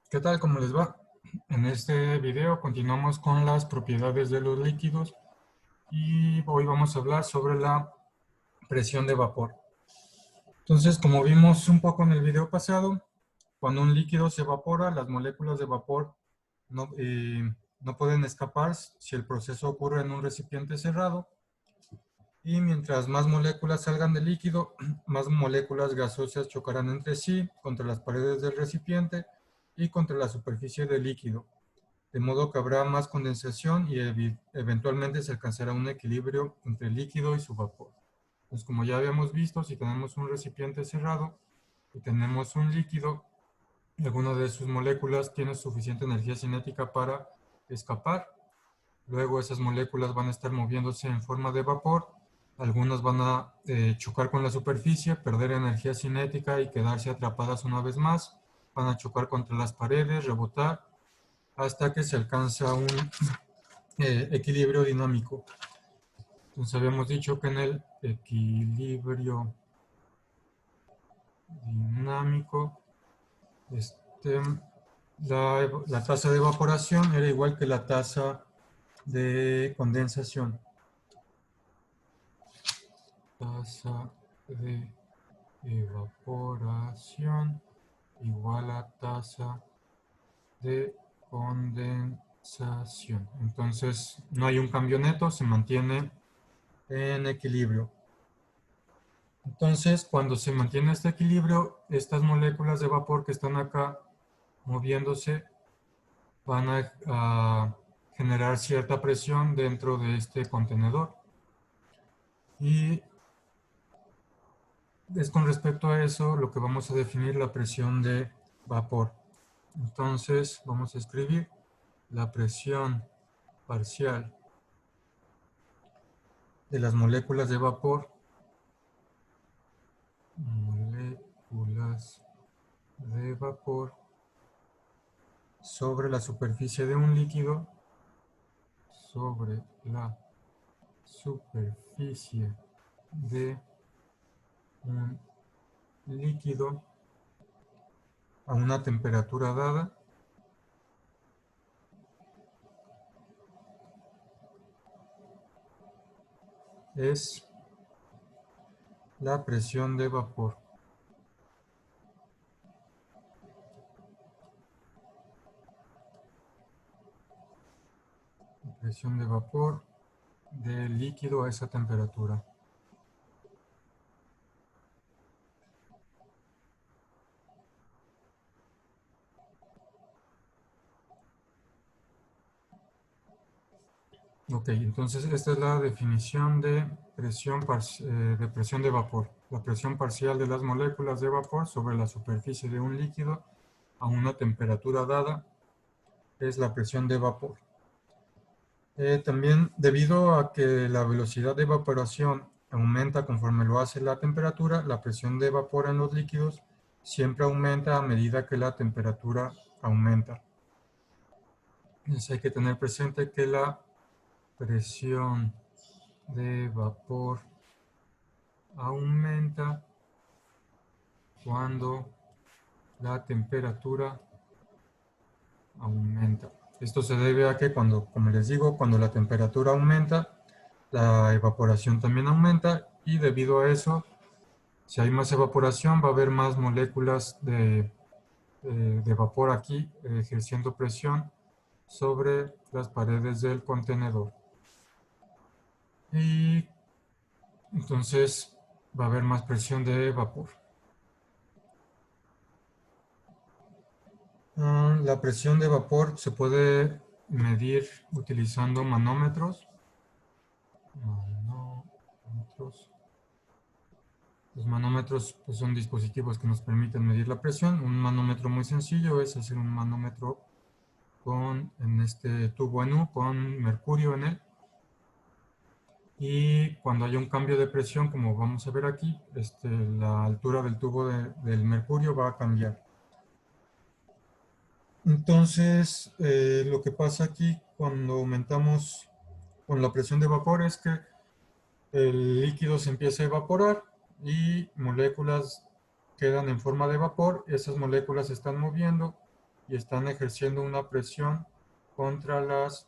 ¿Qué tal? ¿Cómo les va? En este video continuamos con las propiedades de los líquidos y hoy vamos a hablar sobre la presión de vapor. Entonces, como vimos un poco en el video pasado, cuando un líquido se evapora, las moléculas de vapor no pueden escapar si el proceso ocurre en un recipiente cerrado. Y mientras más moléculas salgan del líquido, más moléculas gaseosas chocarán entre sí contra las paredes del recipiente y contra la superficie del líquido. De modo que habrá más condensación y eventualmente se alcanzará un equilibrio entre el líquido y su vapor. Pues como ya habíamos visto, si tenemos un recipiente cerrado y tenemos un líquido, alguna de sus moléculas tiene suficiente energía cinética para escapar. Luego esas moléculas van a estar moviéndose en forma de vapor. Algunas van a chocar con la superficie, perder energía cinética y quedarse atrapadas una vez más. Van a chocar contra las paredes, rebotar, hasta que se alcanza un equilibrio dinámico. Entonces habíamos dicho que en el equilibrio dinámico la tasa de evaporación era igual que la tasa de condensación. Tasa de evaporación igual a tasa de condensación. Entonces no hay un cambio neto, se mantiene en equilibrio. Entonces, cuando se mantiene este equilibrio, estas moléculas de vapor que están acá moviéndose van a generar cierta presión dentro de este contenedor. Y es con respecto a eso lo que vamos a definir la presión de vapor. Entonces, vamos a escribir la presión parcial de las moléculas de vapor, sobre la superficie de un líquido, sobre la superficie de un líquido a una temperatura dada, es la presión de vapor. La presión de vapor del líquido a esa temperatura. Ok, entonces esta es la definición de presión de vapor. La presión parcial de las moléculas de vapor sobre la superficie de un líquido a una temperatura dada es la presión de vapor. También, debido a que la velocidad de evaporación aumenta conforme lo hace la temperatura, la presión de vapor en los líquidos siempre aumenta a medida que la temperatura aumenta. Entonces hay que tener presente que la presión de vapor aumenta cuando la temperatura aumenta. Esto se debe a que como les digo, cuando la temperatura aumenta, la evaporación también aumenta y debido a eso, si hay más evaporación, va a haber más moléculas de vapor aquí ejerciendo presión sobre las paredes del contenedor. Y entonces va a haber más presión de vapor. La presión de vapor se puede medir utilizando manómetros. Los manómetros pues, son dispositivos que nos permiten medir la presión. Un manómetro muy sencillo es hacer un manómetro en este tubo en U con mercurio en él. Y cuando hay un cambio de presión, como vamos a ver aquí, la altura del tubo del mercurio va a cambiar. Entonces, lo que pasa aquí cuando aumentamos con la presión de vapor es que el líquido se empieza a evaporar y moléculas quedan en forma de vapor. Esas moléculas se están moviendo y están ejerciendo una presión contra las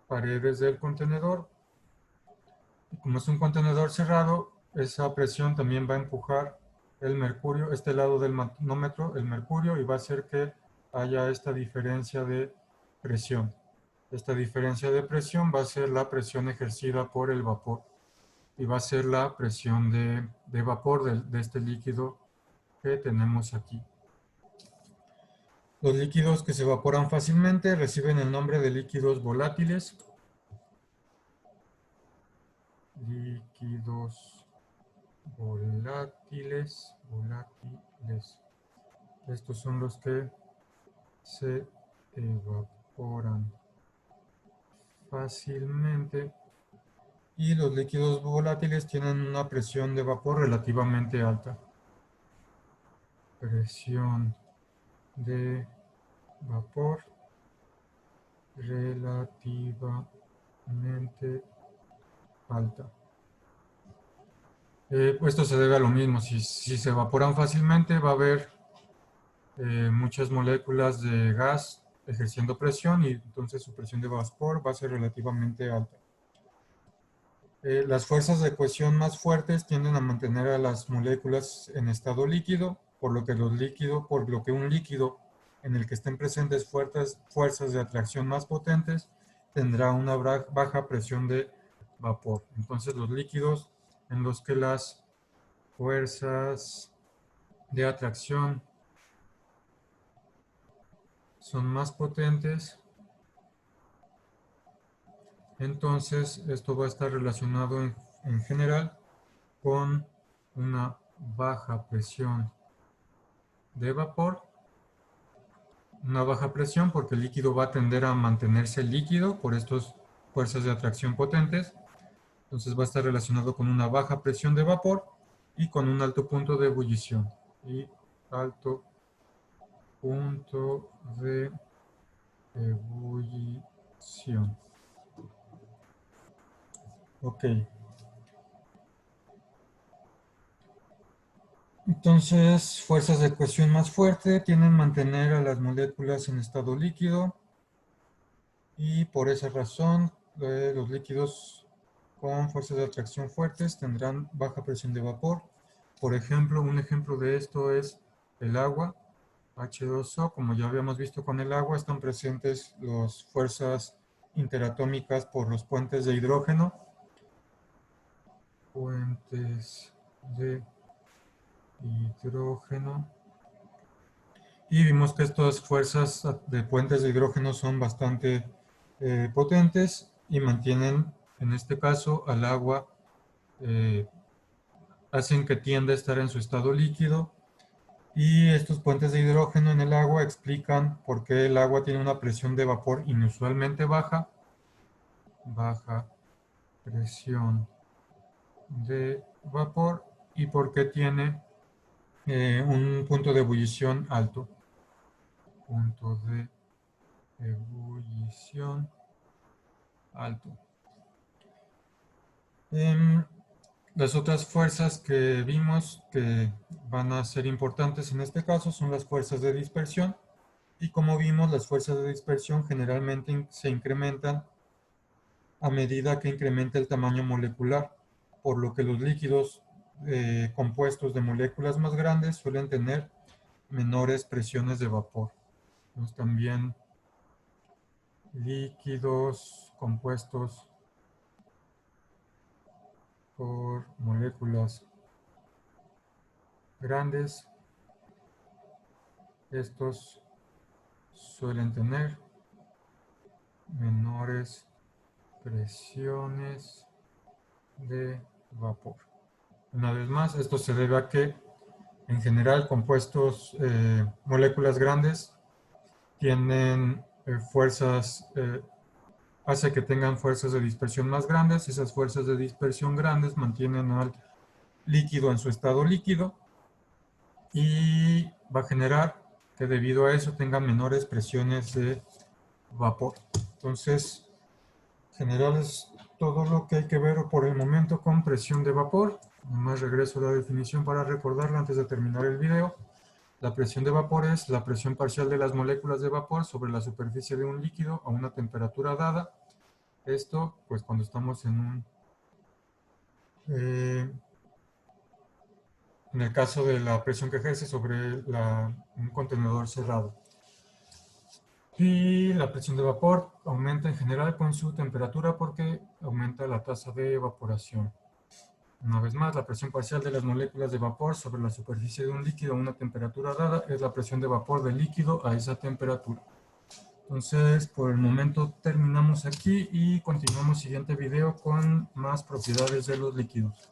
paredes del contenedor. Y como es un contenedor cerrado, esa presión también va a empujar el mercurio, este lado del manómetro, el mercurio, y va a hacer que haya esta diferencia de presión. Esta diferencia de presión va a ser la presión ejercida por el vapor y va a ser la presión de vapor de este líquido que tenemos aquí. Los líquidos que se evaporan fácilmente reciben el nombre de líquidos volátiles. Líquidos volátiles. Estos son los que se evaporan fácilmente. Y los líquidos volátiles tienen una presión de vapor relativamente alta. Presión de vapor relativamente alta. Esto se debe a lo mismo. Si se evaporan fácilmente, va a haber muchas moléculas de gas ejerciendo presión y entonces su presión de vapor va a ser relativamente alta. Las fuerzas de cohesión más fuertes tienden a mantener a las moléculas en estado líquido, por lo que un líquido en el que estén presentes fuerzas de atracción más potentes tendrá una baja presión de vapor. Entonces los líquidos en los que las fuerzas de atracción son más potentes, entonces esto va a estar relacionado en general con una baja presión de vapor. Una baja presión porque el líquido va a tender a mantenerse líquido por estas fuerzas de atracción potentes. Entonces va a estar relacionado con una baja presión de vapor y con un alto punto de ebullición. Y alto punto de ebullición. Ok. Entonces, fuerzas de cohesión más fuerte tienden a mantener a las moléculas en estado líquido y por esa razón los líquidos con fuerzas de atracción fuertes tendrán baja presión de vapor. Por ejemplo, un ejemplo de esto es el agua, H2O. Como ya habíamos visto con el agua, están presentes las fuerzas interatómicas por los puentes de hidrógeno. Puentes de hidrógeno. Y vimos que estas fuerzas de puentes de hidrógeno son bastante potentes y mantienen, en este caso, al agua, hacen que tienda a estar en su estado líquido. Y estos puentes de hidrógeno en el agua explican por qué el agua tiene una presión de vapor inusualmente baja. Baja presión de vapor y por qué tiene un punto de ebullición alto. Punto de ebullición alto. Las otras fuerzas que vimos que van a ser importantes en este caso son las fuerzas de dispersión. Y como vimos, las fuerzas de dispersión generalmente se incrementan a medida que incrementa el tamaño molecular, por lo que los líquidos compuestos de moléculas más grandes suelen tener menores presiones de vapor. Entonces, también líquidos compuestos por moléculas grandes, estos suelen tener menores presiones de vapor. Una vez más, esto se debe a que en general compuestos, moléculas grandes tienen fuerzas, hace que tengan fuerzas de dispersión más grandes. Esas fuerzas de dispersión grandes mantienen al líquido en su estado líquido y va a generar que debido a eso tengan menores presiones de vapor. Entonces, en general es todo lo que hay que ver por el momento con presión de vapor. Nomás regreso a la definición para recordarla antes de terminar el video. La presión de vapor es la presión parcial de las moléculas de vapor sobre la superficie de un líquido a una temperatura dada. Esto, pues cuando estamos en el caso de la presión que ejerce sobre un contenedor cerrado. Y la presión de vapor aumenta en general con su temperatura porque aumenta la tasa de evaporación. Una vez más, la presión parcial de las moléculas de vapor sobre la superficie de un líquido a una temperatura dada es la presión de vapor del líquido a esa temperatura. Entonces, por el momento terminamos aquí y continuamos siguiente video con más propiedades de los líquidos.